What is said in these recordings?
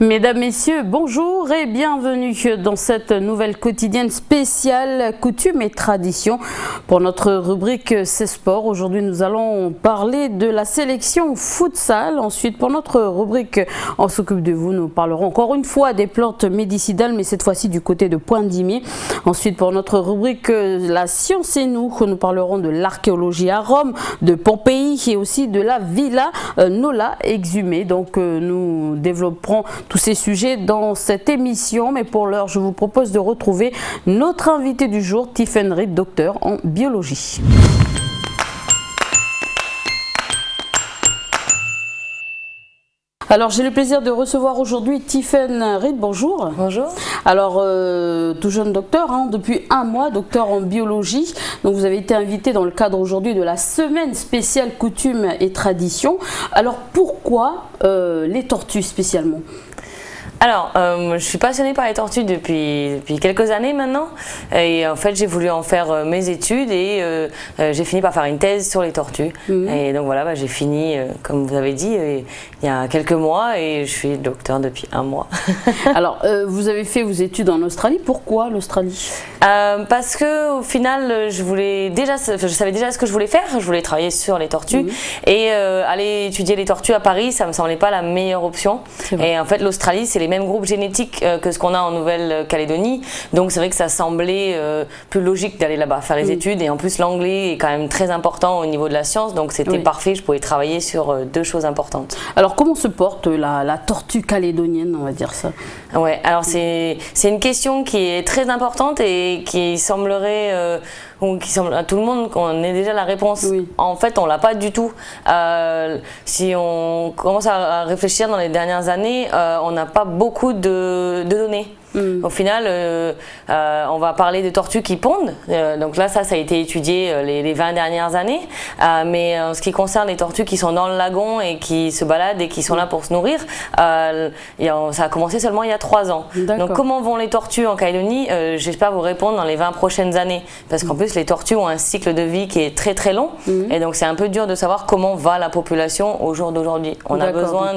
Mesdames, Messieurs, bonjour et bienvenue dans cette nouvelle quotidienne spéciale coutumes et traditions. Pour notre rubrique C'est Sport, aujourd'hui nous allons parler de la sélection futsal. Ensuite, pour notre rubrique On s'occupe de vous, nous parlerons encore une fois des plantes médicinales, mais cette fois-ci du côté de Pointe-Dimier. Ensuite, pour notre rubrique La science et nous parlerons de l'archéologie à Rome, de Pompéi et aussi de la Villa Nola exhumée. Donc nous développerons tous ces sujets dans cette émission, mais pour l'heure je vous propose de retrouver notre invité du jour, Tiffaine Reed, docteur en biologie. Alors j'ai le plaisir de recevoir aujourd'hui Tiffaine Reed, bonjour. Bonjour. Alors tout jeune docteur, depuis un mois, docteur en biologie. Donc vous avez été invité dans le cadre aujourd'hui de la semaine spéciale coutumes et traditions. Alors pourquoi les tortues spécialement ? Alors, je suis passionnée par les tortues depuis quelques années maintenant, et en fait j'ai voulu en faire mes études et j'ai fini par faire une thèse sur les tortues. Et donc voilà, j'ai fini, comme vous avez dit, il y a quelques mois, et je suis docteur depuis un mois. Alors, vous avez fait vos études en Australie, pourquoi l'Australie ? Parce que au final, je savais déjà ce que je voulais faire, je voulais travailler sur les tortues, et aller étudier les tortues à Paris, ça me semblait pas la meilleure option. Et en fait, l'Australie, c'est les mêmes groupes génétiques que ce qu'on a en Nouvelle-Calédonie, donc c'est vrai que ça semblait plus logique d'aller là-bas faire les études, et en plus l'anglais est quand même très important au niveau de la science, donc c'était parfait, je pouvais travailler sur deux choses importantes. Alors comment se porte la tortue calédonienne, on va dire ça ? Ouais, alors c'est une question qui est très importante et qui semblerait qui semble à tout le monde qu'on ait déjà la réponse. En fait, on l'a pas du tout. Si on commence à réfléchir dans les dernières années, on n'a pas beaucoup de données. Au final, on va parler de tortues qui pondent. Donc là, ça a été étudié les 20 dernières années. Mais en ce qui concerne les tortues qui sont dans le lagon et qui se baladent et qui sont là pour se nourrir, ça a commencé seulement il y a 3 ans. Donc comment vont les tortues en Calédonie ? J'espère vous répondre dans les 20 prochaines années. Parce qu'en plus, les tortues ont un cycle de vie qui est très très long. Et donc c'est un peu dur de savoir comment va la population au jour d'aujourd'hui. On a besoin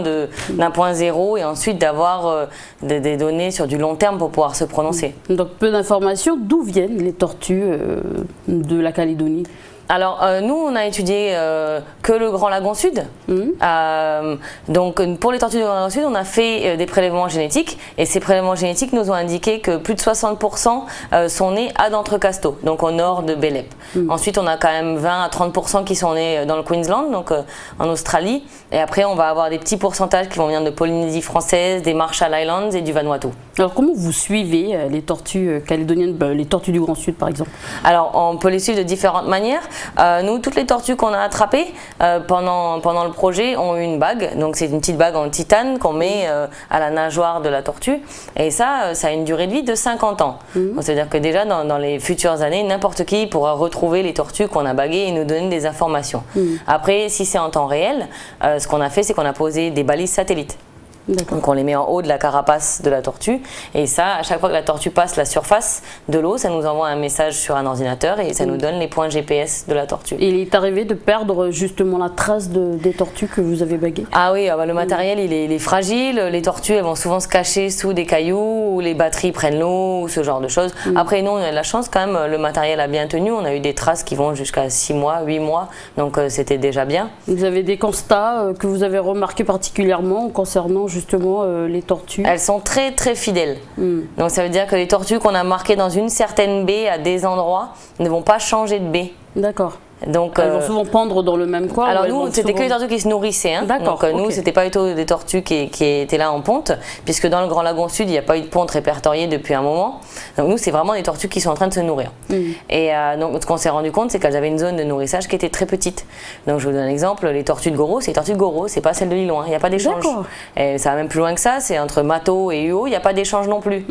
d'un point zéro et ensuite d'avoir des données sur du long terme pour pouvoir se prononcer. Donc peu d'informations, d'où viennent les tortues de la Calédonie ? Alors nous on a étudié que le Grand Lagon Sud, donc pour les tortues du Grand Lagon Sud on a fait des prélèvements génétiques, et ces prélèvements génétiques nous ont indiqué que plus de 60% sont nés à d'Entrecasteaux, donc au nord de Bélep. Ensuite on a quand même 20 à 30% qui sont nés dans le Queensland, donc en Australie, et après on va avoir des petits pourcentages qui vont venir de Polynésie française, des Marshall Islands et du Vanuatu. Alors comment vous suivez les tortues calédoniennes, les tortues du Grand Sud par exemple ? Alors on peut les suivre de différentes manières. Nous, toutes les tortues qu'on a attrapées pendant le projet ont eu une bague. Donc c'est une petite bague en titane qu'on met à la nageoire de la tortue. Et ça a une durée de vie de 50 ans. Donc, c'est-à-dire que déjà dans les futures années, n'importe qui pourra retrouver les tortues qu'on a baguées et nous donner des informations. Après, si c'est en temps réel, ce qu'on a fait, c'est qu'on a posé des balises satellites. Donc on les met en haut de la carapace de la tortue, et ça, à chaque fois que la tortue passe la surface de l'eau, ça nous envoie un message sur un ordinateur et ça nous donne les points GPS de la tortue. Et il est arrivé de perdre justement la trace des tortues que vous avez baguées ? Ah oui, le matériel il est fragile, les tortues elles vont souvent se cacher sous des cailloux, ou les batteries prennent l'eau, ou ce genre de choses. Après nous on a de la chance quand même, le matériel a bien tenu, on a eu des traces qui vont jusqu'à 6 mois, 8 mois, donc c'était déjà bien. Vous avez des constats que vous avez remarqués particulièrement concernant justement les tortues ? Elles sont très très fidèles. Donc ça veut dire que les tortues qu'on a marquées dans une certaine baie à des endroits ne vont pas changer de baie. D'accord. Donc, elles vont souvent pendre dans le même coin. Alors nous, c'était que les tortues qui se nourrissaient. Donc nous, c'était pas du tout des tortues qui étaient là en ponte, puisque dans le Grand Lagon Sud, il n'y a pas eu de ponte répertoriée depuis un moment. Donc nous, c'est vraiment des tortues qui sont en train de se nourrir. Et donc ce qu'on s'est rendu compte, c'est qu'elles avaient une zone de nourrissage qui était très petite. Donc je vous donne un exemple, les tortues de Goro, c'est les tortues de Goro, c'est pas celles de Liloin, il n'y a pas d'échange. Et ça va même plus loin que ça, c'est entre Mato et Uo, il n'y a pas d'échange non plus.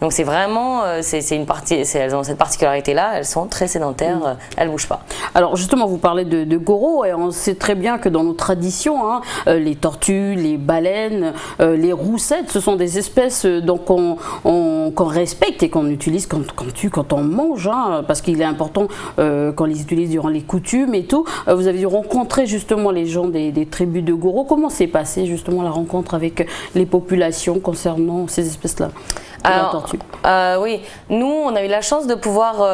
Donc c'est vraiment, c'est une partie, elles ont cette particularité-là, elles sont très sédentaires, elles bougent pas. Alors justement, vous parlez de Goro, et on sait très bien que dans nos traditions, hein, les tortues, les baleines, les roussettes, ce sont des espèces qu'on respecte et qu'on utilise quand on mange, hein, parce qu'il est important qu'on les utilise durant les coutumes et tout. Vous avez dû rencontrer justement les gens des tribus de Goro. Comment s'est passée justement la rencontre avec les populations concernant ces espèces-là? Alors, oui, nous on a eu la chance de pouvoir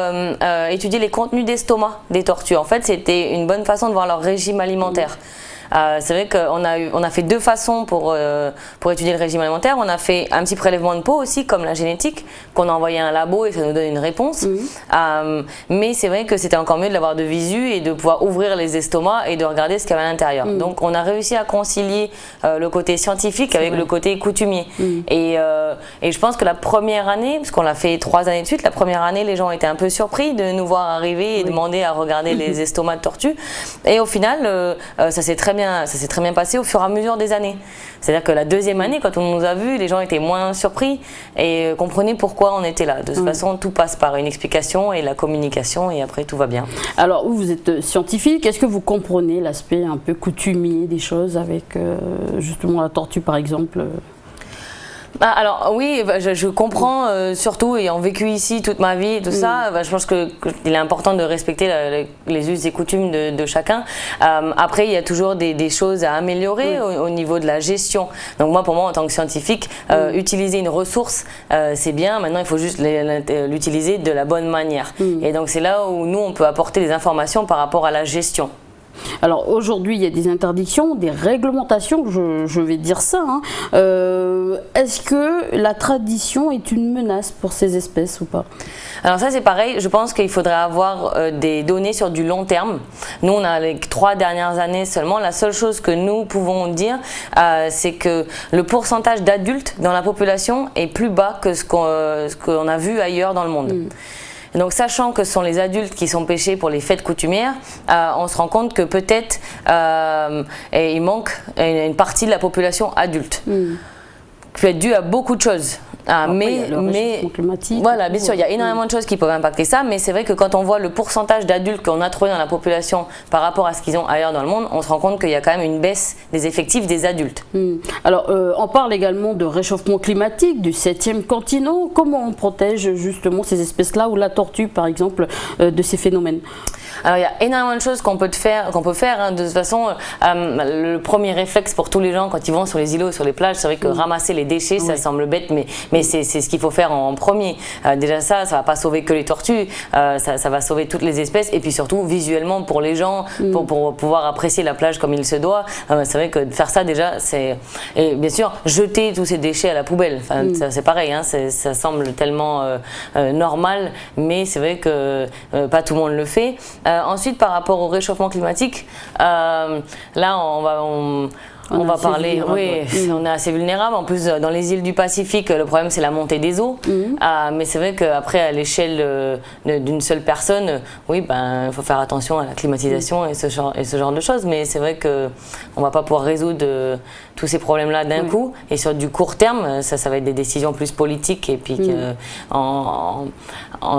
étudier les contenus d'estomac des tortues. En fait, c'était une bonne façon de voir leur régime alimentaire. C'est vrai qu'on a fait deux façons pour étudier le régime alimentaire. On a fait un petit prélèvement de peau aussi, comme la génétique, qu'on a envoyé à un labo et ça nous donne une réponse. Mais c'est vrai que c'était encore mieux de l'avoir de visu et de pouvoir ouvrir les estomacs et de regarder ce qu'il y avait à l'intérieur. Donc on a réussi à concilier le côté scientifique avec le côté coutumier. Et je pense que la première année, parce qu'on l'a fait 3 années de suite, la première année les gens étaient un peu surpris de nous voir arriver et demander à regarder les estomacs de tortues. Et au final, ça s'est très bien passé au fur et à mesure des années. C'est-à-dire que la deuxième année, quand on nous a vus, les gens étaient moins surpris et comprenaient pourquoi on était là. De toute façon, tout passe par une explication et la communication et après tout va bien. Alors, vous êtes scientifique, est-ce que vous comprenez l'aspect un peu coutumier des choses avec justement la tortue par exemple? Alors oui, je comprends, surtout ayant vécu ici toute ma vie et tout ça, je pense qu'il est important de respecter les us et coutumes de chacun. Après, il y a toujours des choses à améliorer au niveau de la gestion. Donc moi, pour moi, en tant que scientifique, utiliser une ressource, c'est bien. Maintenant, il faut juste l'utiliser de la bonne manière. Et donc c'est là où nous, on peut apporter des informations par rapport à la gestion. Alors aujourd'hui, il y a des interdictions, des réglementations, je vais dire ça. Hein. Est-ce que la tradition est une menace pour ces espèces ou pas? Alors ça c'est pareil, je pense qu'il faudrait avoir des données sur du long terme. Nous on a les 3 dernières années seulement. La seule chose que nous pouvons dire, c'est que le pourcentage d'adultes dans la population est plus bas que ce qu'on a vu ailleurs dans le monde. Donc sachant que ce sont les adultes qui sont pêchés pour les fêtes coutumières, on se rend compte que peut-être il manque une partie de la population adulte. Qui peut être due à beaucoup de choses. Mais voilà, bien sûr, il y a énormément de choses qui peuvent impacter ça, mais c'est vrai que quand on voit le pourcentage d'adultes qu'on a trouvé dans la population par rapport à ce qu'ils ont ailleurs dans le monde, on se rend compte qu'il y a quand même une baisse des effectifs des adultes. Alors, on parle également de réchauffement climatique, du 7e continent. Comment on protège justement ces espèces-là ou la tortue, par exemple, de ces phénomènes? Alors il y a énormément de choses qu'on peut faire. Hein. De toute façon, le premier réflexe pour tous les gens quand ils vont sur les îlots, sur les plages, c'est vrai que ramasser les déchets, ça semble bête, mais c'est ce qu'il faut faire en premier. Déjà ça va pas sauver que les tortues, ça va sauver toutes les espèces et puis surtout visuellement pour les gens, pour pouvoir apprécier la plage comme il se doit. C'est vrai que de faire ça déjà, et bien sûr jeter tous ces déchets à la poubelle. Enfin, c'est pareil, hein, ça semble tellement normal, mais c'est vrai que pas tout le monde le fait. Ensuite, par rapport au réchauffement climatique, là, on va parler, on est assez vulnérable. En plus, dans les îles du Pacifique, le problème c'est la montée des eaux. Mais c'est vrai qu'après, à l'échelle d'une seule personne, il faut faire attention à la climatisation et ce genre de choses. Mais c'est vrai qu'on ne va pas pouvoir résoudre tous ces problèmes-là d'un coup. Et sur du court terme, ça va être des décisions plus politiques et puis en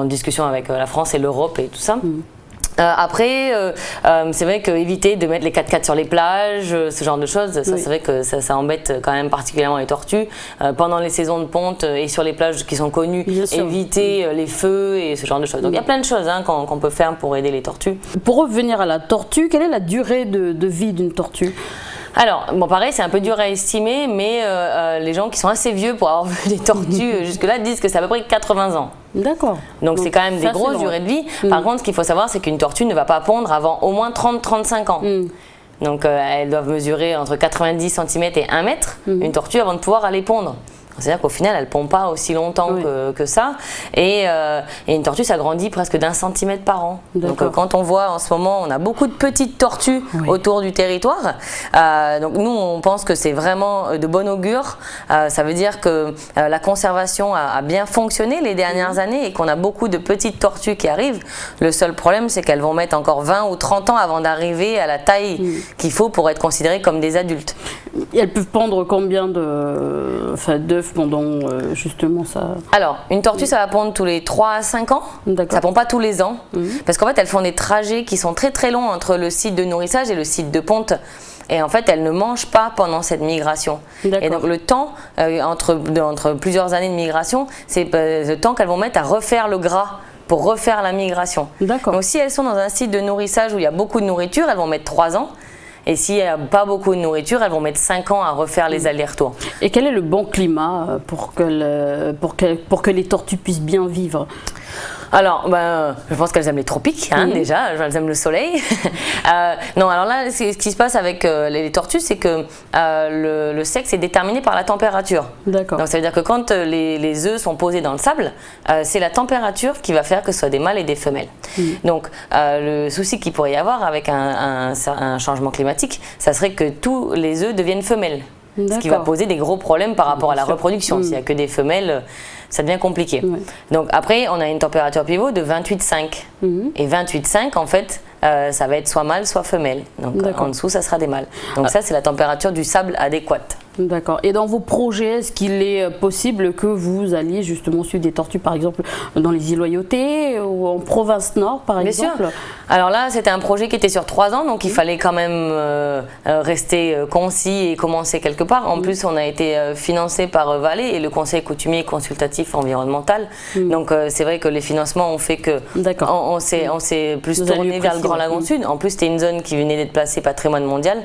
discussion avec la France et l'Europe et tout ça. Après, c'est vrai qu'éviter de mettre les 4x4 sur les plages, ce genre de choses, ça c'est vrai que ça embête quand même particulièrement les tortues. Pendant les saisons de ponte et sur les plages qui sont connues, éviter les feux et ce genre de choses. Donc il y a plein de choses qu'on peut faire pour aider les tortues. Pour revenir à la tortue, quelle est la durée de vie d'une tortue ? Alors, bon, pareil, c'est un peu dur à estimer, mais les gens qui sont assez vieux pour avoir vu des tortues jusque-là disent que c'est à peu près 80 ans. D'accord. Donc c'est quand même des grosses durées de vie. Par contre, ce qu'il faut savoir, c'est qu'une tortue ne va pas pondre avant au moins 30-35 ans. Donc elles doivent mesurer entre 90 cm et 1 mètre, une tortue, avant de pouvoir aller pondre. C'est-à-dire qu'au final, elle ne pond pas aussi longtemps que ça. Et une tortue, ça grandit presque d'1 centimètre par an. Donc quand on voit en ce moment, on a beaucoup de petites tortues autour du territoire. Donc nous, on pense que c'est vraiment de bon augure. Ça veut dire que la conservation a bien fonctionné les dernières années et qu'on a beaucoup de petites tortues qui arrivent. Le seul problème, c'est qu'elles vont mettre encore 20 ou 30 ans avant d'arriver à la taille qu'il faut pour être considérées comme des adultes. Et elles peuvent pondre combien d'œufs pondent pendant justement ça? Alors, une tortue, ça va pondre tous les 3 à 5 ans. Ça pond pas tous les ans. Parce qu'en fait, elles font des trajets qui sont très très longs entre le site de nourrissage et le site de ponte. Et en fait, elles ne mangent pas pendant cette migration. Et donc, le temps, entre plusieurs années de migration, c'est le temps qu'elles vont mettre à refaire le gras pour refaire la migration. Donc, si elles sont dans un site de nourrissage où il y a beaucoup de nourriture, elles vont mettre 3 ans. Et s'il n'y a pas beaucoup de nourriture, elles vont mettre 5 ans à refaire les allers-retours. Et quel est le bon climat pour que les tortues puissent bien vivre? Alors, je pense qu'elles aiment les tropiques, déjà, elles aiment le soleil. Non, alors là, ce qui se passe avec les tortues, c'est que le sexe est déterminé par la température. Donc, ça veut dire que quand les œufs sont posés dans le sable, c'est la température qui va faire que ce soit des mâles et des femelles. Donc, le souci qu'il pourrait y avoir avec un changement climatique, ça serait que tous les œufs deviennent femelles. Ce qui va poser des gros problèmes par rapport à la reproduction. S'il n'y a que des femelles, ça devient compliqué. Donc après, on a une température pivot de 28,5. Et 28,5, en fait, ça va être soit mâle, soit femelle. Donc en dessous, ça sera des mâles. Donc ça, c'est la température du sable adéquate. D'accord. Et dans vos projets, est-ce qu'il est possible que vous alliez justement suivre des tortues, par exemple, dans les îles Loyauté ou en province nord, par exemple? Bien sûr. Alors là, c'était un projet qui était sur 3 ans, donc il fallait quand même rester concis et commencer quelque part. En plus, on a été financé par Valais et le Conseil coutumier consultatif environnemental. Donc c'est vrai que les financements ont fait que on s'est plus tourné vers le Grand Lagon Sud. En plus, c'était une zone qui venait d'être placée patrimoine mondial.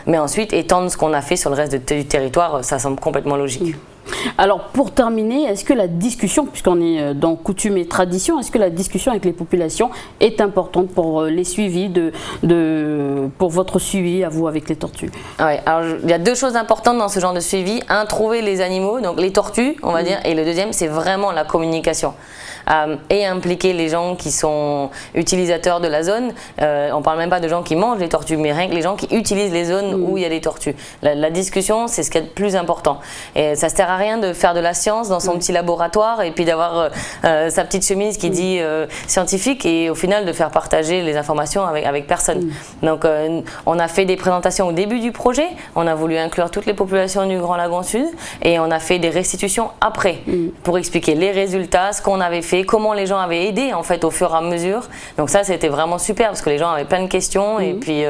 Mais ensuite, étendre ce qu'on a fait sur le reste du territoire, ça semble complètement logique. Alors pour terminer, est-ce que la discussion, puisqu'on est dans coutume et tradition, est-ce que la discussion avec les populations est importante pour les suivis, pour votre suivi à vous avec les tortues? Ouais, alors il y a 2 choses importantes dans ce genre de suivi. Un, trouver les animaux, donc les tortues, on va dire, et le deuxième, c'est vraiment la communication. Et impliquer les gens qui sont utilisateurs de la zone. On ne parle même pas de gens qui mangent les tortues, mais rien que les gens qui utilisent les zones où il y a les tortues. La discussion, c'est ce qui est le plus important. Et ça ne sert à rien de faire de la science dans son petit laboratoire et puis d'avoir sa petite chemise qui dit scientifique et au final de faire partager les informations avec personne. Donc on a fait des présentations au début du projet, on a voulu inclure toutes les populations du Grand Lagon Sud et on a fait des restitutions après pour expliquer les résultats, ce qu'on avait fait, comment les gens avaient aidé en fait au fur et à mesure. Donc ça c'était vraiment super parce que les gens avaient plein de questions et puis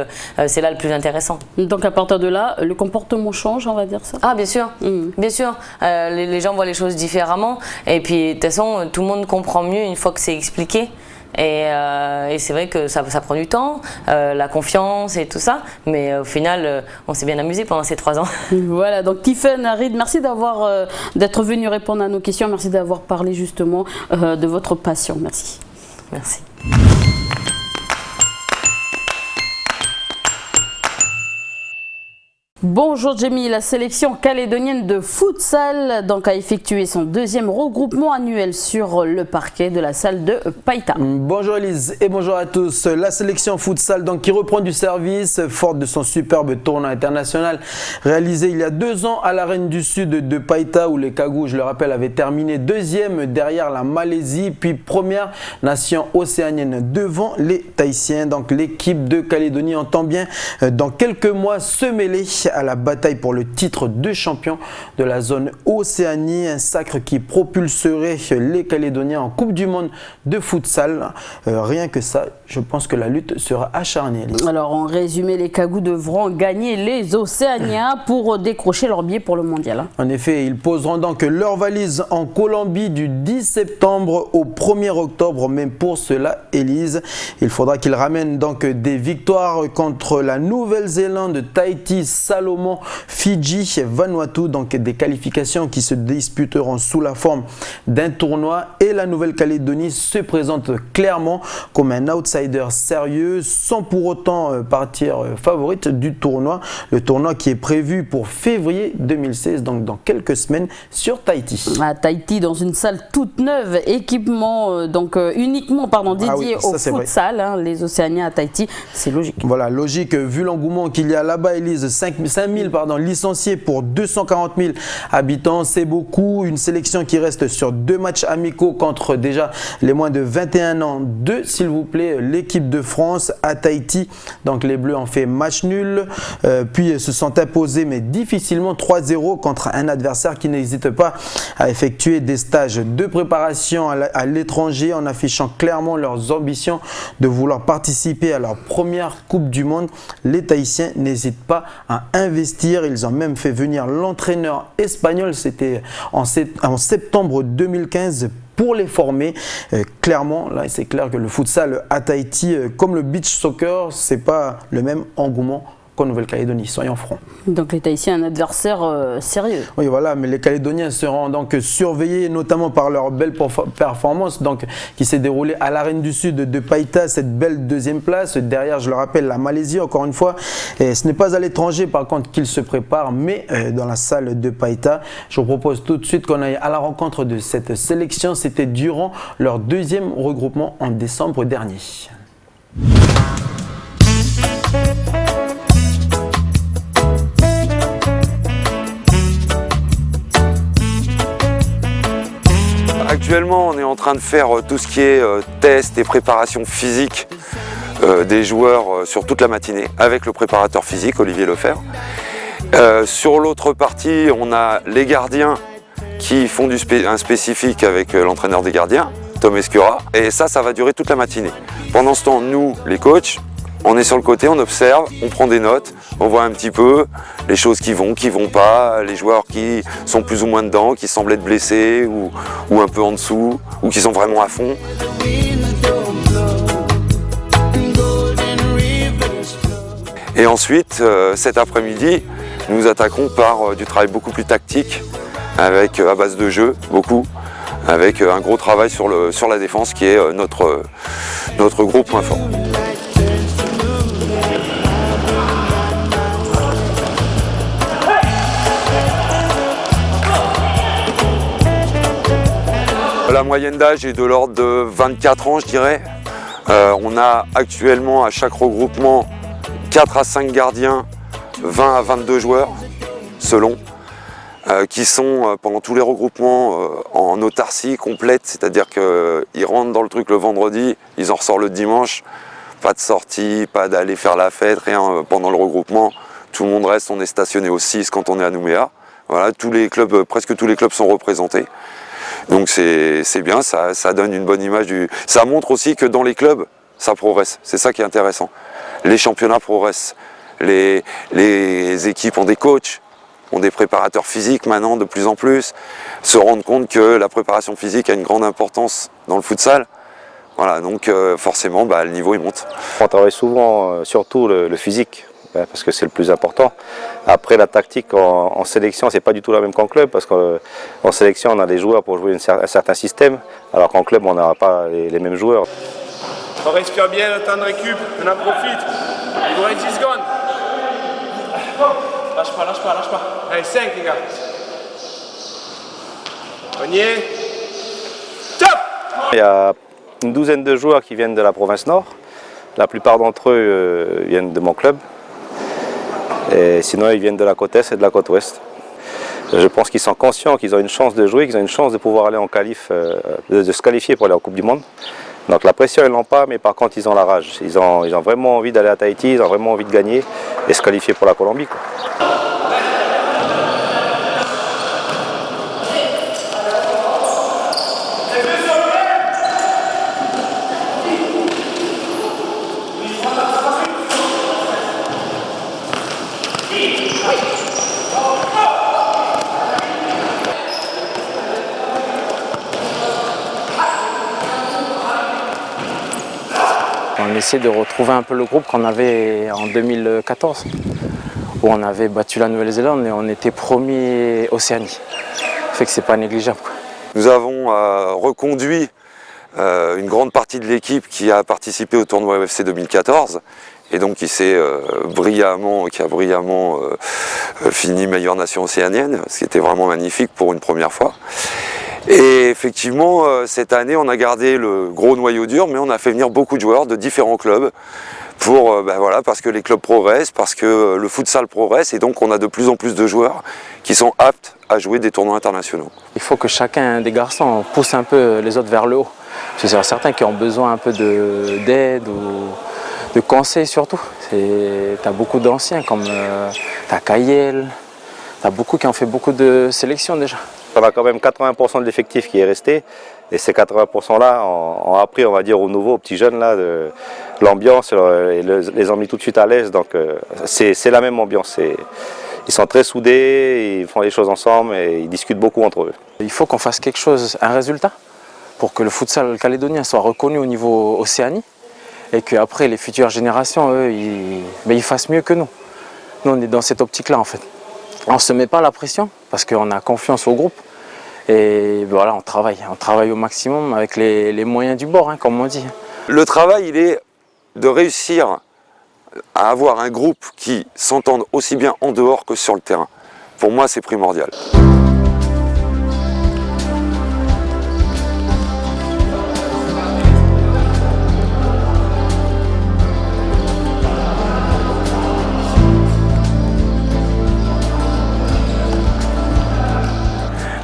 c'est là le plus intéressant. Donc à partir de là, le comportement change, on va dire ça? Ah bien sûr, bien sûr. Les gens voient les choses différemment et puis de toute façon tout le monde comprend mieux une fois que c'est expliqué. Et c'est vrai que ça prend du temps, la confiance et tout ça, mais au final, on s'est bien amusé pendant ces 3 ans. Voilà, donc Tiffaine Reed, merci d'être venu répondre à nos questions, merci d'avoir parlé justement de votre passion. Merci. Merci. Bonjour Jamie, la sélection calédonienne de futsal a effectué son 2e regroupement annuel sur le parquet de la salle de Païta. Bonjour Elise et bonjour à tous. La sélection futsal qui reprend du service, forte de son superbe tournoi international réalisé il y a 2 ans à l'Arène du Sud de Païta où les Cagous, je le rappelle, avaient terminé 2e derrière la Malaisie, puis première nation océanienne devant les Tahitiens. Donc l'équipe de Calédonie entend bien dans quelques mois se mêler à la bataille pour le titre de champion de la zone Océanie, un sacre qui propulserait les Calédoniens en Coupe du Monde de futsal. Rien que ça, je pense que la lutte sera acharnée. Alors en résumé, les Cagous devront gagner les Océaniens pour décrocher leur billet pour le mondial. En effet, ils poseront donc leur valise en Colombie du 10 septembre au 1er octobre. Même pour cela, Élise, il faudra qu'ils ramènent donc des victoires contre la Nouvelle-Zélande, Tahiti, Salomon, Fidji, Vanuatu, donc des qualifications qui se disputeront sous la forme d'un tournoi et la Nouvelle-Calédonie se présente clairement comme un outsider sérieux sans pour autant partir favorite du tournoi. Le tournoi qui est prévu pour février 2016, donc dans quelques semaines sur Tahiti. À Tahiti, dans une salle toute neuve, équipement uniquement dédié au futsal, les Océaniens à Tahiti, c'est logique. Voilà, logique vu l'engouement qu'il y a là-bas, Elise, 5000 licenciés pour 240 000 habitants. C'est beaucoup. Une sélection qui reste sur 2 matchs amicaux contre déjà les moins de 21 ans. 2, s'il vous plaît, l'équipe de France à Tahiti. Donc les Bleus ont fait match nul, puis se sont imposés, mais difficilement 3-0 contre un adversaire qui n'hésite pas à effectuer des stages de préparation à l'étranger en affichant clairement leurs ambitions de vouloir participer à leur première Coupe du Monde. Les Tahitiens n'hésitent pas à investir. Ils ont même fait venir l'entraîneur espagnol, c'était en septembre 2015, pour les former. Clairement, là, c'est clair que le futsal à Tahiti, comme le beach soccer, c'est pas le même engouement qu'en Nouvelle-Calédonie, soyons francs. Donc les Tahitiens, un adversaire sérieux. Oui, voilà, mais les Calédoniens seront donc surveillés notamment par leur belle performance qui s'est déroulée à l'Arène du Sud de Païta, cette belle 2e place. Derrière, je le rappelle, la Malaisie, encore une fois. Et ce n'est pas à l'étranger, par contre, qu'ils se préparent, mais dans la salle de Païta. Je vous propose tout de suite qu'on aille à la rencontre de cette sélection. C'était durant leur 2e regroupement en décembre dernier. Actuellement, on est en train de faire tout ce qui est test et préparation physique des joueurs sur toute la matinée avec le préparateur physique Olivier Lefebvre. Sur l'autre partie, on a les gardiens qui font un spécifique avec l'entraîneur des gardiens, Tom Escura. Et ça va durer toute la matinée. Pendant ce temps, nous, les coachs, on est sur le côté, on observe, on prend des notes, on voit un petit peu les choses qui vont pas, les joueurs qui sont plus ou moins dedans, qui semblent être blessés ou un peu en dessous, ou qui sont vraiment à fond. Et ensuite, cet après-midi, nous attaquons par du travail beaucoup plus tactique, avec à base de jeu, beaucoup, avec un gros travail sur la défense qui est notre gros point fort. La moyenne d'âge est de l'ordre de 24 ans, je dirais. On a actuellement à chaque regroupement 4 à 5 gardiens, 20 à 22 joueurs, selon, qui sont pendant tous les regroupements en autarcie complète, c'est-à-dire qu'ils rentrent dans le truc le vendredi, ils en ressortent le dimanche, pas de sortie, pas d'aller faire la fête, rien pendant le regroupement. Tout le monde reste, on est stationné au 6 quand on est à Nouméa. Voilà, presque tous les clubs sont représentés. Donc c'est bien, ça donne une bonne image Ça montre aussi que dans les clubs, ça progresse. C'est ça qui est intéressant. Les championnats progressent. Les équipes ont des coachs, ont des préparateurs physiques maintenant de plus en plus, se rendent compte que la préparation physique a une grande importance dans le futsal. Voilà, donc forcément, le niveau il monte. On travaille souvent, surtout le physique, parce que c'est le plus important. Après, la tactique en sélection, c'est pas du tout la même qu'en club, parce qu'en sélection, on a des joueurs pour jouer un certain système, alors qu'en club, on n'aura pas les mêmes joueurs. On respire bien, le temps de récup, on en profite. Il vous reste 10 secondes. Lâche pas. Allez, 5 les gars. On y est. Top! Il y a une douzaine de joueurs qui viennent de la province nord. La plupart d'entre eux viennent de mon club. Et sinon, ils viennent de la côte est et de la côte ouest. Je pense qu'ils sont conscients qu'ils ont une chance de jouer, qu'ils ont une chance de pouvoir aller en qualif, de se qualifier pour aller en Coupe du Monde. Donc la pression, ils l'ont pas, mais par contre, ils ont la rage. Ils ont vraiment envie d'aller à Tahiti, ils ont vraiment envie de gagner et se qualifier pour la Colombie, quoi. On essaie de retrouver un peu le groupe qu'on avait en 2014, où on avait battu la Nouvelle-Zélande et on était premier Océanie. Fait que c'est pas négligeable. Nous avons reconduit une grande partie de l'équipe qui a participé au tournoi UFC 2014 et donc qui a brillamment fini meilleure nation océanienne, ce qui était vraiment magnifique pour une première fois. Et effectivement, cette année, on a gardé le gros noyau dur, mais on a fait venir beaucoup de joueurs de différents clubs, voilà, parce que les clubs progressent, parce que le futsal progresse, et donc on a de plus en plus de joueurs qui sont aptes à jouer des tournois internationaux. Il faut que chacun des garçons pousse un peu les autres vers le haut. Parce que c'est certains qui ont besoin un peu d'aide ou de conseils surtout. Tu as beaucoup d'anciens comme tu as Kayel, tu as beaucoup qui ont fait beaucoup de sélections déjà. On a quand même 80% de l'effectif qui est resté, et ces 80%-là ont appris, on va dire, aux nouveaux, aux petits jeunes, là, de l'ambiance, et les ont mis tout de suite à l'aise. Donc c'est la même ambiance. Ils sont très soudés, ils font les choses ensemble et ils discutent beaucoup entre eux. Il faut qu'on fasse quelque chose, un résultat, pour que le futsal calédonien soit reconnu au niveau Océanie, et qu'après les futures générations, eux, ils fassent mieux que nous. Nous, on est dans cette optique-là en fait. On ne se met pas la pression parce qu'on a confiance au groupe. Et voilà, on travaille au maximum avec les moyens du bord, hein, comme on dit. Le travail, il est de réussir à avoir un groupe qui s'entende aussi bien en dehors que sur le terrain. Pour moi, c'est primordial.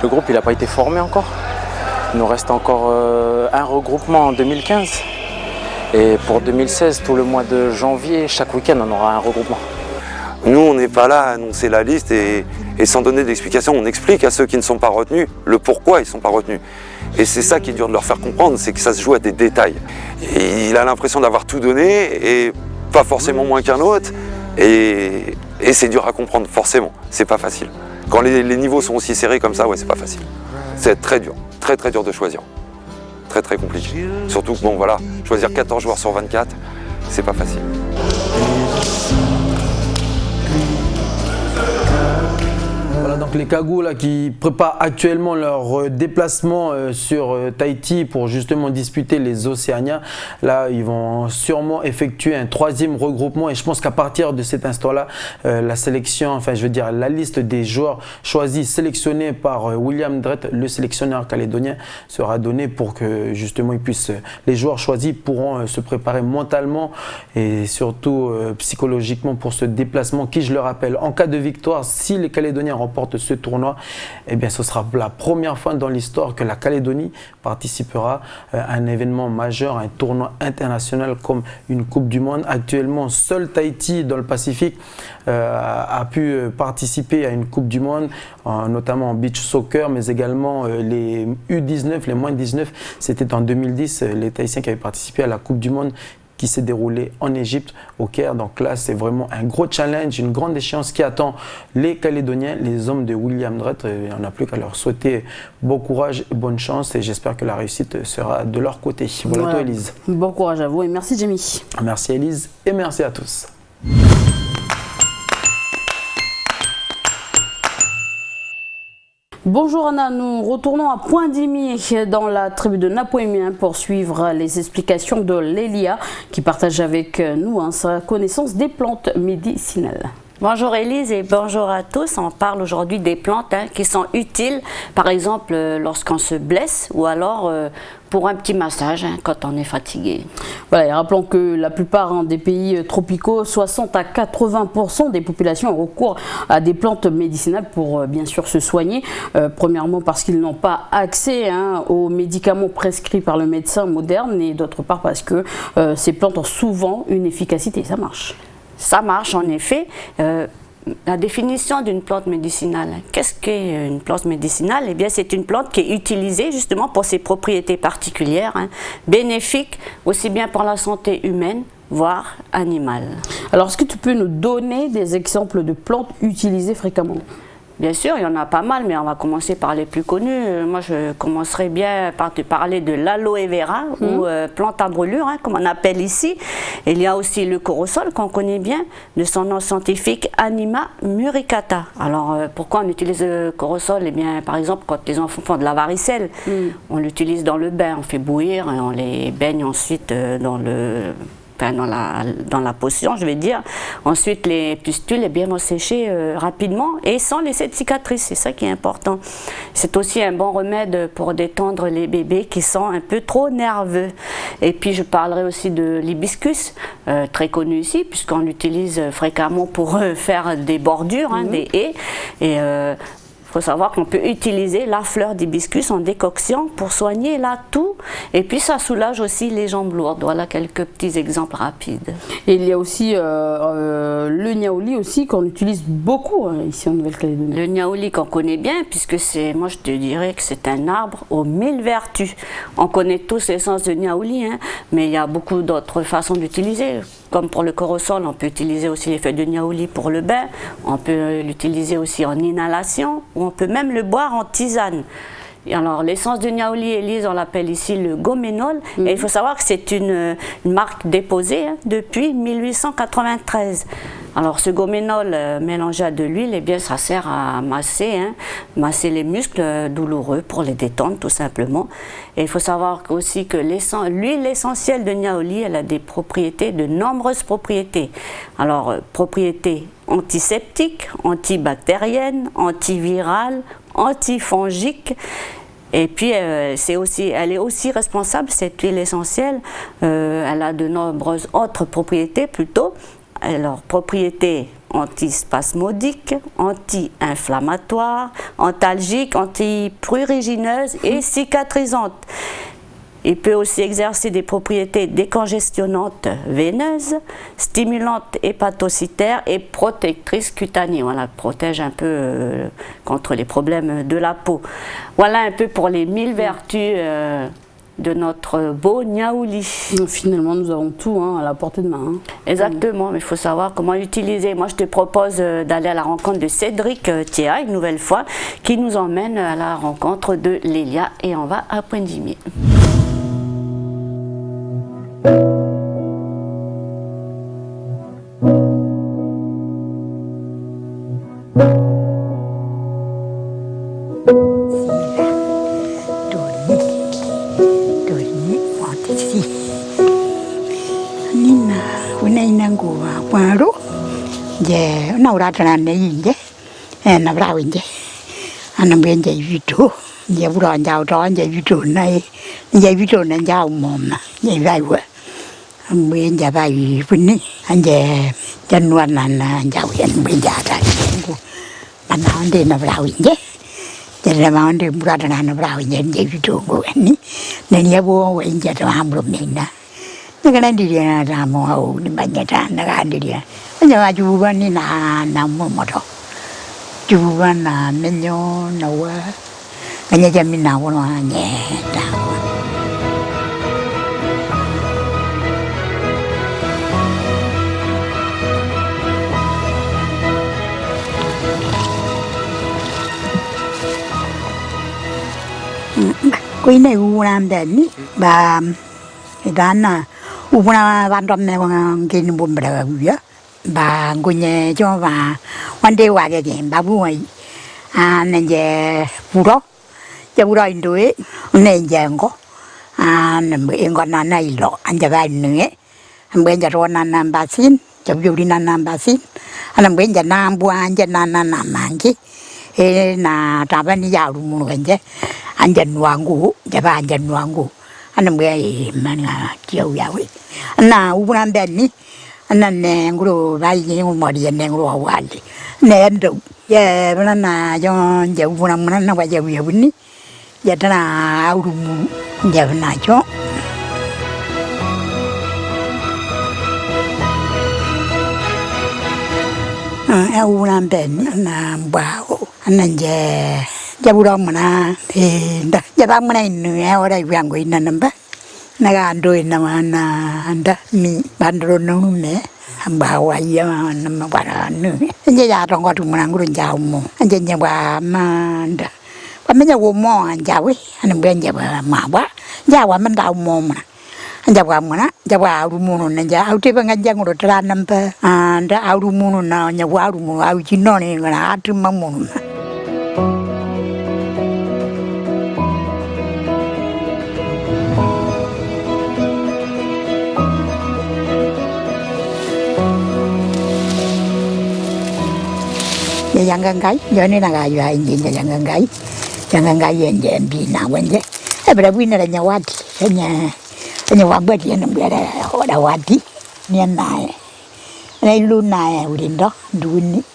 Le groupe, il n'a pas été formé encore. Il nous reste encore un regroupement en 2015. Et pour 2016, tout le mois de janvier, chaque week-end, on aura un regroupement. Nous, on n'est pas là à annoncer la liste et sans donner d'explication. On explique à ceux qui ne sont pas retenus le pourquoi ils ne sont pas retenus. Et c'est ça qui est dur de leur faire comprendre, c'est que ça se joue à des détails. Et il a l'impression d'avoir tout donné et pas forcément moins qu'un autre. Et c'est dur à comprendre, forcément. C'est pas facile. Quand les niveaux sont aussi serrés comme ça, ouais, c'est pas facile. C'est très dur de choisir. Très compliqué. Surtout que bon voilà, choisir 14 joueurs sur 24, c'est pas facile. Voilà donc les Cagous là, qui préparent actuellement leur déplacement sur Tahiti pour justement disputer les Océaniens. Là, ils vont sûrement effectuer un troisième regroupement et je pense qu'à partir de cet instant-là, la sélection, enfin je veux dire la liste des joueurs choisis, sélectionnés par William Drett, le sélectionneur calédonien, sera donnée pour que justement les joueurs choisis pourront se préparer mentalement et surtout psychologiquement pour ce déplacement qui, je le rappelle, en cas de victoire, si les Calédoniens remportent ce tournoi, eh bien ce sera la première fois dans l'histoire que la Calédonie participera à un événement majeur, un tournoi international comme une Coupe du Monde. Actuellement, seul Tahiti dans le Pacifique a pu participer à une Coupe du Monde, notamment en beach soccer, mais également les U19, les moins de 19. C'était en 2010, les Tahitiens qui avaient participé à la Coupe du Monde qui s'est déroulé en Égypte, au Caire. Donc là, c'est vraiment un gros challenge, une grande échéance qui attend les Calédoniens, les hommes de William Drett. Il n'y en a plus qu'à leur souhaiter bon courage et bonne chance. Et j'espère que la réussite sera de leur côté. Voilà toi, Élise. Bon courage à vous et merci, Jamie. Merci, Élise, et merci à tous. Bonjour Anna, nous retournons à Pointe-Dimier dans la tribu de Napoémien pour suivre les explications de Lélia qui partage avec nous sa connaissance des plantes médicinales. Bonjour Élise et bonjour à tous. On parle aujourd'hui des plantes qui sont utiles, par exemple lorsqu'on se blesse ou alors pour un petit massage quand on est fatigué. Voilà, et rappelons que la plupart des pays tropicaux, 60 à 80% des populations ont recours à des plantes médicinales pour bien sûr se soigner. Premièrement parce qu'ils n'ont pas accès aux médicaments prescrits par le médecin moderne et d'autre part parce que ces plantes ont souvent une efficacité. Ça marche. Ça marche en effet. La définition d'une plante médicinale. Qu'est-ce qu'est une plante médicinale? Eh bien, c'est une plante qui est utilisée justement pour ses propriétés particulières, bénéfiques aussi bien pour la santé humaine, voire animale. Alors, est-ce que tu peux nous donner des exemples de plantes utilisées fréquemment? Bien sûr, il y en a pas mal, mais on va commencer par les plus connus. Moi, je commencerai bien par te parler de l'aloe vera, ou plante à brûlure, comme on appelle ici. Et il y a aussi le corosol, qu'on connaît bien, de son nom scientifique Anima muricata. Alors, pourquoi on utilise le corosol? Eh bien, par exemple, quand les enfants font de la varicelle, on l'utilise dans le bain, on fait bouillir et on les baigne ensuite dans enfin dans la potion, je vais dire. Ensuite, les pustules vont sécher rapidement et sans laisser de cicatrices, c'est ça qui est important. C'est aussi un bon remède pour détendre les bébés qui sont un peu trop nerveux. Et puis je parlerai aussi de l'hibiscus, très connu ici, puisqu'on l'utilise fréquemment pour faire des bordures, des haies. Et il faut savoir qu'on peut utiliser la fleur d'hibiscus en décoction pour soigner la toux et puis ça soulage aussi les jambes lourdes. Voilà quelques petits exemples rapides. Et il y a aussi le niaouli aussi qu'on utilise beaucoup ici en Nouvelle-Calédonie. Le niaouli qu'on connaît bien puisque moi je te dirais que c'est un arbre aux 1000 vertus. On connaît tous l'essence de niaouli, mais il y a beaucoup d'autres façons d'utiliser. Comme pour le corosol, on peut utiliser aussi les feuilles de niaouli pour le bain, on peut l'utiliser aussi en inhalation, ou on peut même le boire en tisane. Et alors l'essence de niaouli Élise, on l'appelle ici le goménol, et il faut savoir que c'est une marque déposée depuis 1893. Alors ce goménol mélangé à de l'huile, eh bien ça sert à masser, masser les muscles douloureux pour les détendre tout simplement. Et il faut savoir aussi que l'huile essentielle de niaouli, elle a des propriétés, de nombreuses propriétés. Alors propriétés antiseptiques, antibactériennes, antivirales, antifongiques. Et puis elle est aussi responsable, cette huile essentielle, elle a de nombreuses autres propriétés plutôt. Alors, propriétés antispasmodiques, anti-inflammatoires, antalgiques, antiprurigineuses et cicatrisantes. Il peut aussi exercer des propriétés décongestionnantes veineuses, stimulantes hépatocytaires et protectrices cutanées. Voilà, protège un peu contre les problèmes de la peau. Voilà un peu pour les 1000 vertus de notre beau niaouli. Finalement, nous avons tout à la portée de main. Exactement, mais il faut savoir comment l'utiliser. Moi, je te propose d'aller à la rencontre de Cédric Théa, une nouvelle fois, qui nous emmène à la rencontre de Lélia et on va à Pointe-Dimier. Nau rata ne inje na brau inje ana benje vitu je buro njao to nje vitu nai nje vitu na njao mom nje vai wa benje vai puni anje januan na njao yen benje ta mana ande na brau inje je ma ande buro na brau inje nje vitu go ni ne ni bo inje to ambro mina ne kana ndi ya ta mo au ni banya ta na ga ndi ya nhà chú bên đi nằm một chỗ chú bên là mình nhớ nấu cái nhà mình nấu nó nhẹ đào cái này u làm đến bà cái đàn là u làm ban đêm này còn cái nó buồn bã vậy bà ngồi cho bà quan đề qua cái gì bà vui nên về phụ đó cho phụ đó in đuổi nên về có nên bữa em còn này lọ anhจะไปหนึ่งanh bây giờ rồi anh bà xin cho dù đi anh bà xin anh bây giờ nam bua anhจะanh mang chứ là trả bên đi vào luôn rồi chứ anh dành hoàng ngủจะไปanh dành hoàng ngủ anh bây giờ mà chiều vào anh nào u nam bên ní anh nè ngủ vai gì mà đi nè ngủ hoài nè anh được giờ bên là cho giờ phụ nam nó bây giờ bên ní giờ đó là ao luôn giờ bên này chó ao nam bên là bảo anh giờ giờ phụ đông mà na thì giờ bác bên này người ao ở đây quen quỷ nè nằm bác naga andoi nama anda mi bandro nunu ne bawa ya nama bara nu anje ya rongo tu manang gurun jauh mo anje nya ba manda pamenya wo mo anjawi ane benja ba mawa jawa manda mo ma anja ba mana jawa rumunu ne ja auti ba nganja ngoro tra nampa anda aurumunu na nya wa rumunu au chino ne ngana atu mamunu Yangangai, Joninaga, you are in Yangangai, Yangangai and Jambina Wende. Every winner in your what, and your body and a wati, near nine. And I luna window, doing it.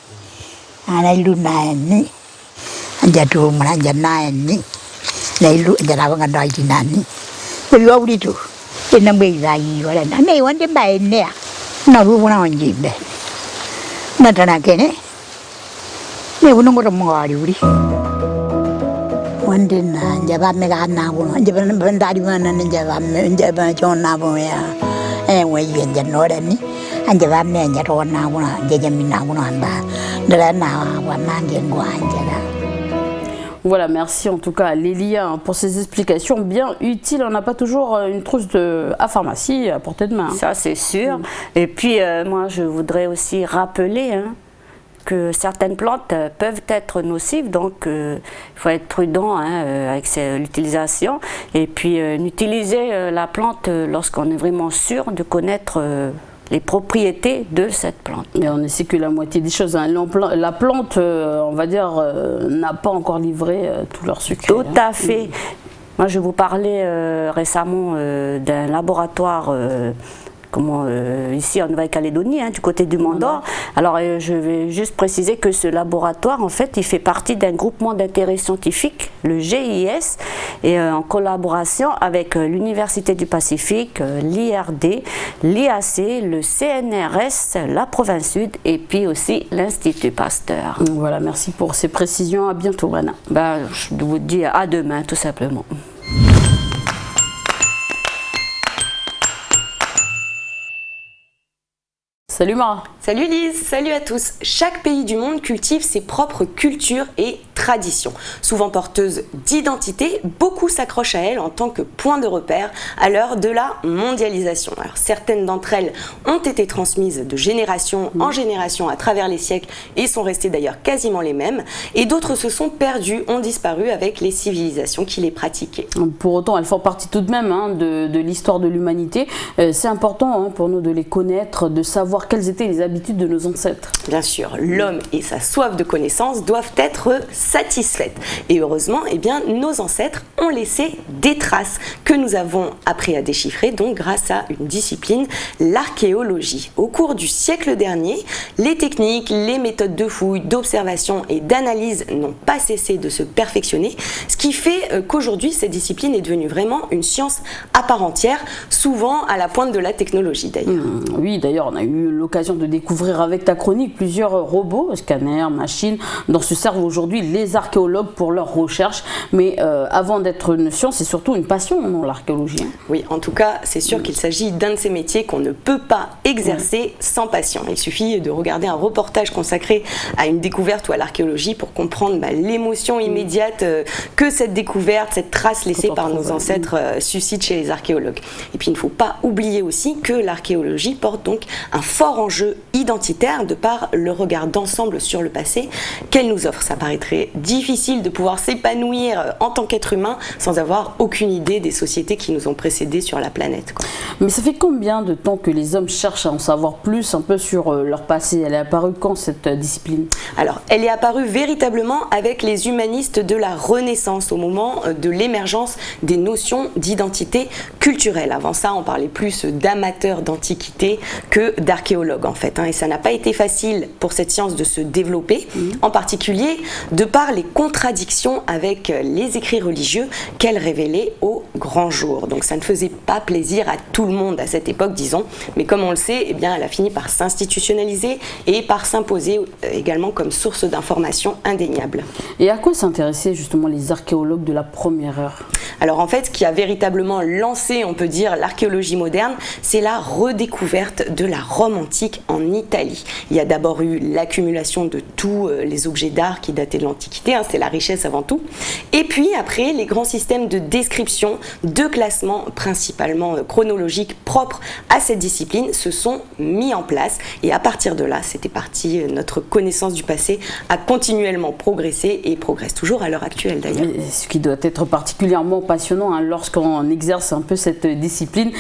And I luna and me, and Jatu Manjana and me. They look at our night in Annie. Well, you already do. In a way, you are, and I may want to buy in there. No, we won't on Jim. Not an again, eh? They wouldn't go to more, you would. One day, Javan Megana, and Javan Bandariman and Javan John Navoya, and when you in the northern, and Javan and Jaton Nawana, Jajamina, the Rana, one man can go and Voilà, merci en tout cas à Lélia pour ces explications bien utiles. On n'a pas toujours une trousse à pharmacie à portée de main. Ça, c'est sûr. Et puis, moi, je voudrais aussi rappeler que certaines plantes peuvent être nocives, donc il faut être prudent avec l'utilisation. Et puis, utiliser la plante lorsqu'on est vraiment sûr de connaître les propriétés de cette plante. Mais on ne sait que la moitié des choses. La plante, on va dire, n'a pas encore livré tout leur sucre. Tout à fait. Moi, je vous parlais récemment d'un laboratoire ici en Nouvelle-Calédonie, du côté du Mont d'Or. Alors, je vais juste préciser que ce laboratoire, en fait, il fait partie d'un groupement d'intérêt scientifique, le GIS, et en collaboration avec l'Université du Pacifique, l'IRD, l'IAC, le CNRS, la Province Sud, et puis aussi l'Institut Pasteur. Voilà, merci pour ces précisions. À bientôt, Anna. Je vous dis à demain, tout simplement. Salut Mara. Salut Lise, salut à tous. Chaque pays du monde cultive ses propres cultures et traditions. Souvent porteuses d'identité, beaucoup s'accrochent à elles en tant que point de repère à l'heure de la mondialisation. Alors, certaines d'entre elles ont été transmises de génération en génération à travers les siècles et sont restées d'ailleurs quasiment les mêmes. Et d'autres se sont perdues, ont disparu avec les civilisations qui les pratiquaient. Pour autant, elles font partie tout de même de l'histoire de l'humanité. C'est important pour nous de les connaître, de savoir quelles étaient les habitudes de nos ancêtres. Bien sûr, l'homme et sa soif de connaissance doivent être satisfaites. Et heureusement, nos ancêtres ont laissé des traces que nous avons appris à déchiffrer, donc grâce à une discipline, l'archéologie. Au cours du siècle dernier, les techniques, les méthodes de fouille, d'observation et d'analyse n'ont pas cessé de se perfectionner, ce qui fait qu'aujourd'hui, cette discipline est devenue vraiment une science à part entière, souvent à la pointe de la technologie d'ailleurs. Oui, d'ailleurs, on a eu l'occasion de découvrir avec ta chronique plusieurs robots, scanners, machines, dont se servent aujourd'hui les archéologues pour leurs recherches. Mais avant d'être une science, c'est surtout une passion, non, l'archéologie. Oui, en tout cas, c'est sûr qu'il s'agit d'un de ces métiers qu'on ne peut pas exercer sans passion. Il suffit de regarder un reportage consacré à une découverte ou à l'archéologie pour comprendre l'émotion immédiate que cette découverte, cette trace laissée par nos ancêtres suscite chez les archéologues. Et puis, il ne faut pas oublier aussi que l'archéologie porte donc un fort enjeu identitaire de par le regard d'ensemble sur le passé qu'elle nous offre. Ça paraîtrait difficile de pouvoir s'épanouir en tant qu'être humain sans avoir aucune idée des sociétés qui nous ont précédés sur la planète, quoi. Mais ça fait combien de temps que les hommes cherchent à en savoir plus un peu sur leur passé? Elle est apparue quand, cette discipline? Alors, elle est apparue véritablement avec les humanistes de la Renaissance, au moment de l'émergence des notions d'identité culturelle. Avant ça, on parlait plus d'amateurs d'antiquité que d'archéologues, en fait. Et ça n'a pas été facile pour cette science de se développer, en particulier de par les contradictions avec les écrits religieux qu'elle révélait au grand jour. Donc ça ne faisait pas plaisir à tout le monde à cette époque, disons, mais comme on le sait, elle a fini par s'institutionnaliser et par s'imposer également comme source d'information indéniable. Et à quoi s'intéressaient justement les archéologues de la première heure? Alors en fait, ce qui a véritablement lancé, on peut dire, l'archéologie moderne, c'est la redécouverte de la Rome antique en Italie. Il y a d'abord eu l'accumulation de tous les objets d'art qui dataient de l'Antiquité, l'Antiquité, c'est la richesse avant tout. Et puis après, les grands systèmes de description, de classement, principalement chronologiques, propres à cette discipline, se sont mis en place. Et à partir de là, c'était parti, notre connaissance du passé a continuellement progressé et progresse toujours à l'heure actuelle d'ailleurs. Ce qui doit être particulièrement passionnant lorsqu'on exerce un peu cette discipline,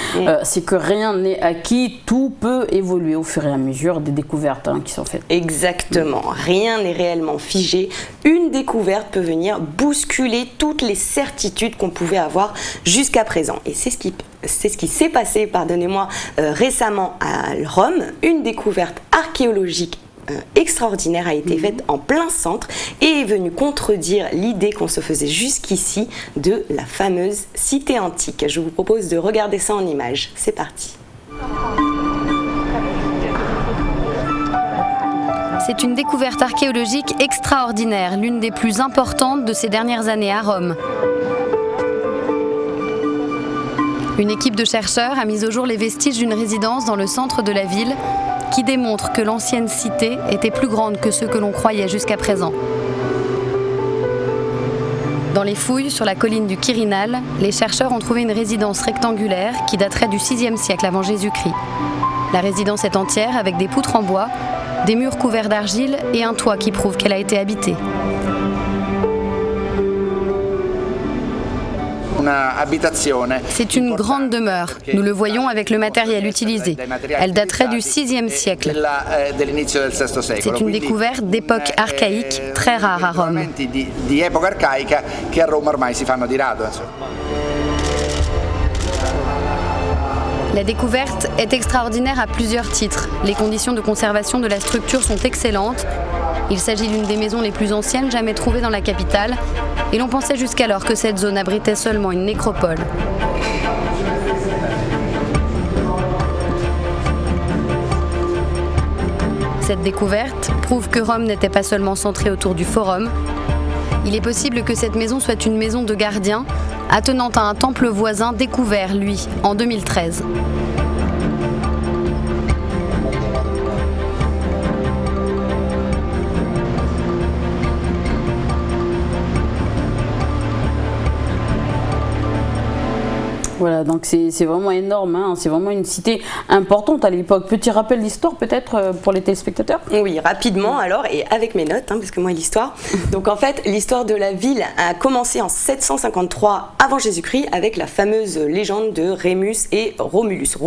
c'est que rien n'est acquis, tout peut évoluer au fur et à mesure des découvertes qui sont faites. Exactement, rien n'est réellement figé. Une découverte peut venir bousculer toutes les certitudes qu'on pouvait avoir jusqu'à présent. Et c'est ce qui s'est passé, pardonnez-moi, récemment à Rome. Une découverte archéologique extraordinaire a été faite en plein centre et est venue contredire l'idée qu'on se faisait jusqu'ici de la fameuse cité antique. Je vous propose de regarder ça en images. C'est parti. C'est une découverte archéologique extraordinaire, l'une des plus importantes de ces dernières années à Rome. Une équipe de chercheurs a mis au jour les vestiges d'une résidence dans le centre de la ville qui démontre que l'ancienne cité était plus grande que ce que l'on croyait jusqu'à présent. Dans les fouilles sur la colline du Quirinal, les chercheurs ont trouvé une résidence rectangulaire qui daterait du VIe siècle avant Jésus-Christ. La résidence est entière avec des poutres en bois, des murs couverts d'argile et un toit qui prouve qu'elle a été habitée. C'est une grande demeure. Nous le voyons avec le matériel utilisé. Elle daterait du VIe siècle. C'est une découverte d'époque archaïque très rare à Rome. La découverte est extraordinaire à plusieurs titres. Les conditions de conservation de la structure sont excellentes. Il s'agit d'une des maisons les plus anciennes jamais trouvées dans la capitale, et l'on pensait jusqu'alors que cette zone abritait seulement une nécropole. Cette découverte prouve que Rome n'était pas seulement centrée autour du Forum. Il est possible que cette maison soit une maison de gardien, attenant à un temple voisin découvert, lui, en 2013. Voilà, donc c'est vraiment énorme, c'est vraiment une cité importante à l'époque. Petit rappel d'histoire peut-être pour les téléspectateurs ? Oui, rapidement alors, et avec mes notes, parce que moi l'histoire. Donc en fait, l'histoire de la ville a commencé en 753 avant Jésus-Christ avec la fameuse légende de Rémus et Romulus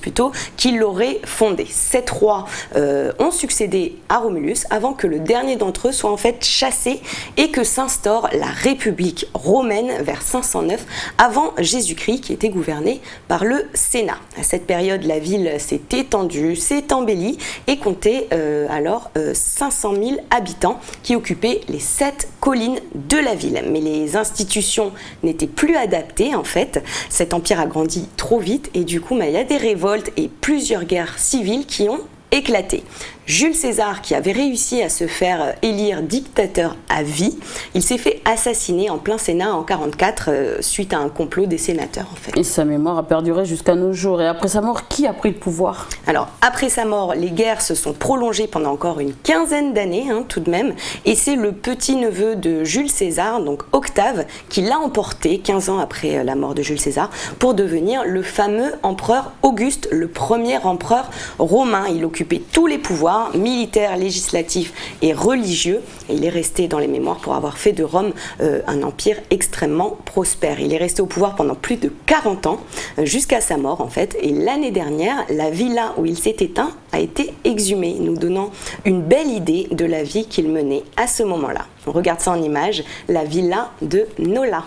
plutôt, qui l'auraient fondée. 7 rois ont succédé à Romulus avant que le dernier d'entre eux soit en fait chassé et que s'instaure la République romaine vers 509 avant Jésus-Christ, qui était gouvernée par le Sénat. À cette période, la ville s'est étendue, s'est embellie et comptait alors 500 000 habitants qui occupaient les 7 collines de la ville. Mais les institutions n'étaient plus adaptées en fait. Cet empire a grandi trop vite et du coup, il y a des révoltes et plusieurs guerres civiles qui ont éclaté. Jules César, qui avait réussi à se faire élire dictateur à vie, il s'est fait assassiner en plein Sénat en 1944 suite à un complot des sénateurs en fait. Et sa mémoire a perduré jusqu'à nos jours. Et après sa mort, qui a pris le pouvoir ? Alors après sa mort, les guerres se sont prolongées pendant encore une quinzaine d'années tout de même. Et c'est le petit-neveu de Jules César, donc Octave, qui l'a emporté 15 ans après la mort de Jules César pour devenir le fameux empereur Auguste, le premier empereur romain. Il occupait tous les pouvoirs militaire, législatif et religieux. Et il est resté dans les mémoires pour avoir fait de Rome un empire extrêmement prospère. Il est resté au pouvoir pendant plus de 40 ans, jusqu'à sa mort en fait. Et l'année dernière, la villa où il s'est éteint a été exhumée, nous donnant une belle idée de la vie qu'il menait à ce moment-là. On regarde ça en image, la villa de Nola.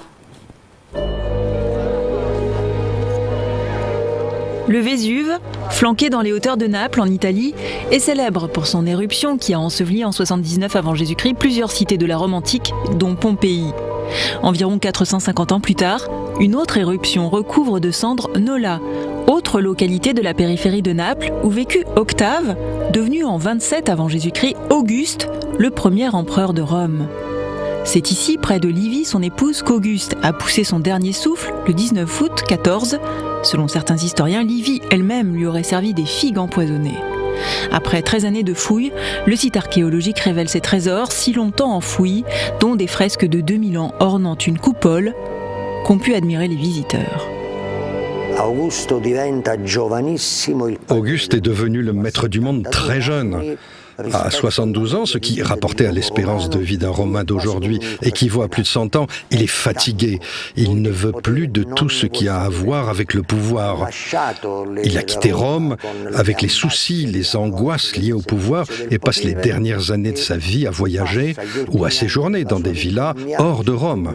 Le Vésuve, flanqué dans les hauteurs de Naples en Italie, est célèbre pour son éruption qui a enseveli en 79 avant Jésus-Christ plusieurs cités de la Rome antique, dont Pompéi. Environ 450 ans plus tard, une autre éruption recouvre de cendres Nola, autre localité de la périphérie de Naples où vécut Octave, devenu en 27 avant Jésus-Christ Auguste, le premier empereur de Rome. C'est ici, près de Livie, son épouse, qu'Auguste a poussé son dernier souffle le 19 août 14. Selon certains historiens, Livie elle-même lui aurait servi des figues empoisonnées. Après 13 années de fouilles, le site archéologique révèle ses trésors si longtemps enfouis, dont des fresques de 2000 ans ornant une coupole qu'ont pu admirer les visiteurs. Auguste est devenu le maître du monde très jeune. À 72 ans, ce qui, rapporté à l'espérance de vie d'un Romain d'aujourd'hui, équivaut à plus de 100 ans, il est fatigué. Il ne veut plus de tout ce qui a à voir avec le pouvoir. Il a quitté Rome avec les soucis, les angoisses liées au pouvoir et passe les dernières années de sa vie à voyager ou à séjourner dans des villas hors de Rome.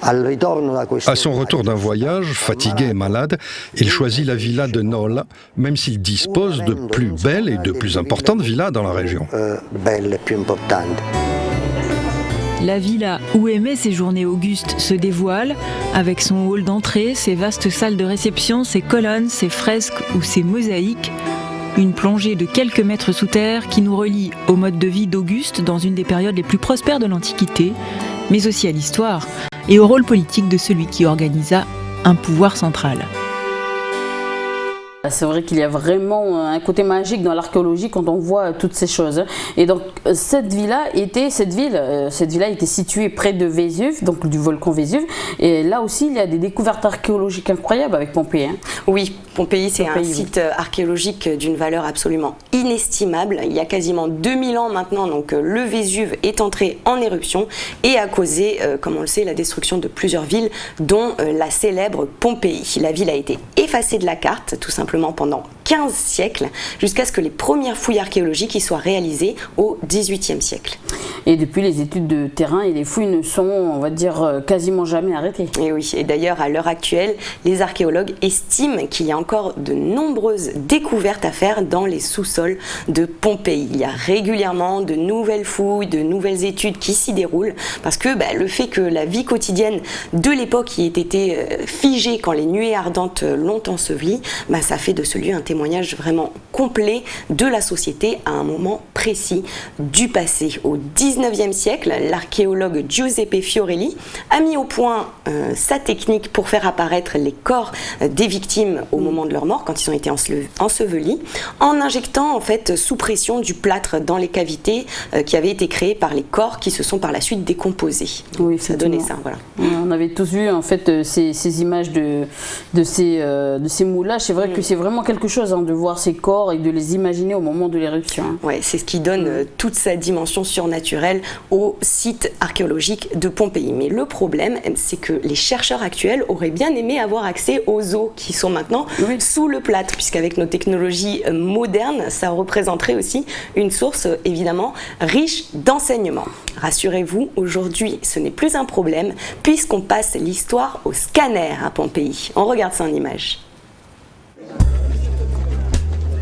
À son retour d'un voyage, fatigué et malade, il choisit la villa de Nola, même s'il dispose de plus belles et de plus importantes villas dans la région. La villa où aimait séjourner Auguste se dévoile, avec son hall d'entrée, ses vastes salles de réception, ses colonnes, ses fresques ou ses mosaïques. Une plongée de quelques mètres sous terre qui nous relie au mode de vie d'Auguste dans une des périodes les plus prospères de l'Antiquité, mais aussi à l'histoire et au rôle politique de celui qui organisa un pouvoir central. C'est vrai qu'il y a vraiment un côté magique dans l'archéologie quand on voit toutes ces choses. Et donc cette villa était située près de Vésuve, donc du volcan Vésuve. Et là aussi, il y a des découvertes archéologiques incroyables avec Pompéi. Oui, Pompéi, c'est un site archéologique d'une valeur absolument inestimable. Il y a quasiment 2000 ans maintenant, donc le Vésuve est entré en éruption et a causé, comme on le sait, la destruction de plusieurs villes, dont la célèbre Pompéi. La ville a été effacée de la carte, tout simplement pendant 15 siècles, jusqu'à ce que les premières fouilles archéologiques y soient réalisées au XVIIIe siècle. Et depuis, les études de terrain et les fouilles ne sont, on va dire, quasiment jamais arrêtées. Et oui, et d'ailleurs, à l'heure actuelle, les archéologues estiment qu'il y a encore de nombreuses découvertes à faire dans les sous-sols de Pompéi. Il y a régulièrement de nouvelles fouilles, de nouvelles études qui s'y déroulent, parce que le fait que la vie quotidienne de l'époque y ait été figée quand les nuées ardentes l'ont ensevelie, ça fait de ce lieu un témoignage vraiment complet de la société à un moment précis du passé. Au XIXe siècle, l'archéologue Giuseppe Fiorelli a mis au point sa technique pour faire apparaître les corps des victimes au moment de leur mort, quand ils ont été ensevelis, en injectant en fait sous pression du plâtre dans les cavités qui avaient été créées par les corps qui se sont par la suite décomposés. Oui, ça donnait ça. Voilà. On avait tous vu en fait ces images de ces moulages. C'est vrai que c'est vraiment quelque chose de voir ces corps et de les imaginer au moment de l'éruption. Ouais, c'est ce qui donne toute sa dimension surnaturelle au site archéologique de Pompéi. Mais le problème, c'est que les chercheurs actuels auraient bien aimé avoir accès aux os qui sont maintenant sous le plâtre, puisqu'avec nos technologies modernes, ça représenterait aussi une source évidemment riche d'enseignements. Rassurez-vous, aujourd'hui, ce n'est plus un problème, puisqu'on passe l'histoire au scanner à Pompéi. On regarde ça en image.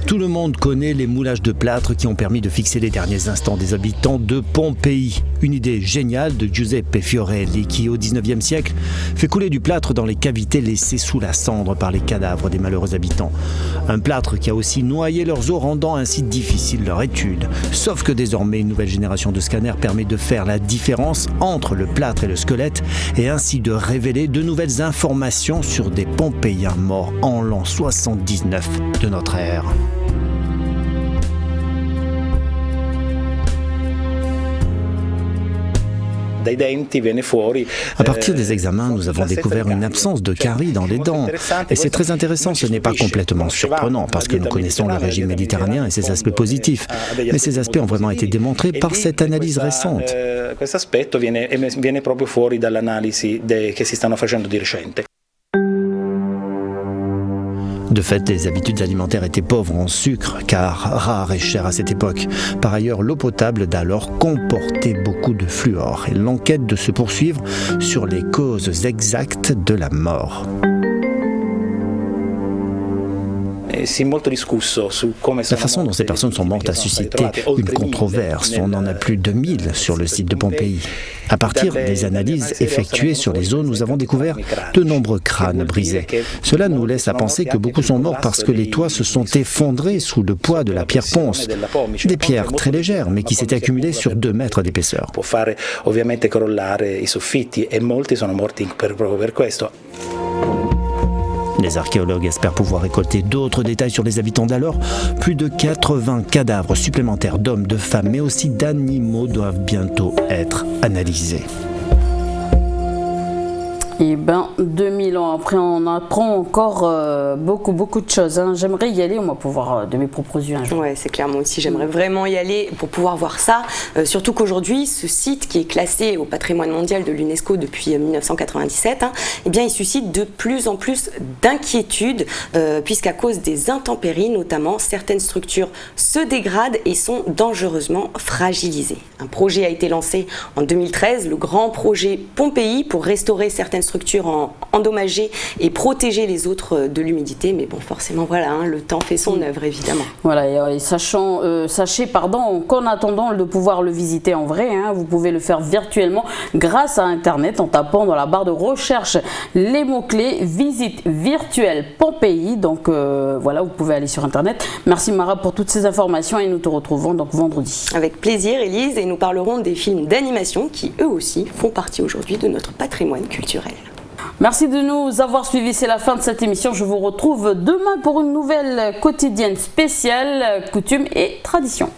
Tout le monde connaît les moulages de plâtre qui ont permis de fixer les derniers instants des habitants de Pompéi. Une idée géniale de Giuseppe Fiorelli qui, au XIXe siècle, fait couler du plâtre dans les cavités laissées sous la cendre par les cadavres des malheureux habitants. Un plâtre qui a aussi noyé leurs os, rendant ainsi difficile leur étude. Sauf que désormais, une nouvelle génération de scanners permet de faire la différence entre le plâtre et le squelette et ainsi de révéler de nouvelles informations sur des Pompéiens morts en l'an 79 de notre ère. À partir des examens, nous avons découvert une absence de caries dans les dents. Et c'est très intéressant, ce n'est pas complètement surprenant parce que nous connaissons le régime méditerranéen et ses aspects positifs. Mais ces aspects ont vraiment été démontrés par cette analyse récente. De fait, les habitudes alimentaires étaient pauvres en sucre, car rare et cher à cette époque. Par ailleurs, l'eau potable d'alors comportait beaucoup de fluor et l'enquête de se poursuivre sur les causes exactes de la mort. La façon dont ces personnes sont mortes a suscité une controverse. On en a plus de 1000 sur le site de Pompéi. À partir des analyses effectuées sur les os, nous avons découvert de nombreux crânes brisés. Cela nous laisse à penser que beaucoup sont morts parce que les toits se sont effondrés sous le poids de la pierre ponce. Des pierres très légères, mais qui s'étaient accumulées sur 2 mètres d'épaisseur. Les archéologues espèrent pouvoir récolter d'autres détails sur les habitants d'alors. Plus de 80 cadavres supplémentaires d'hommes, de femmes, mais aussi d'animaux doivent bientôt être analysés. Et 2000 ans après, on apprend encore beaucoup de choses. Hein. J'aimerais y aller, on va pouvoir de mes propres yeux un jour. Ouais, c'est clair, moi aussi, j'aimerais vraiment y aller pour pouvoir voir ça. Surtout qu'aujourd'hui, ce site qui est classé au patrimoine mondial de l'UNESCO depuis 1997, eh bien, il suscite de plus en plus d'inquiétudes, puisqu'à cause des intempéries, notamment, certaines structures se dégradent et sont dangereusement fragilisées. Un projet a été lancé en 2013, le grand projet Pompéi, pour restaurer certaines structures endommagées et protéger les autres de l'humidité. Mais bon, forcément, voilà, le temps fait son œuvre, évidemment. Voilà, et sachez qu'en attendant de pouvoir le visiter en vrai, vous pouvez le faire virtuellement grâce à Internet en tapant dans la barre de recherche les mots-clés visite virtuelle Pompéi. Donc voilà, vous pouvez aller sur Internet. Merci Mara pour toutes ces informations et nous te retrouvons donc vendredi. Avec plaisir, Élise, et nous parlerons des films d'animation qui eux aussi font partie aujourd'hui de notre patrimoine culturel. Merci de nous avoir suivis, c'est la fin de cette émission. Je vous retrouve demain pour une nouvelle quotidienne spéciale coutumes et traditions.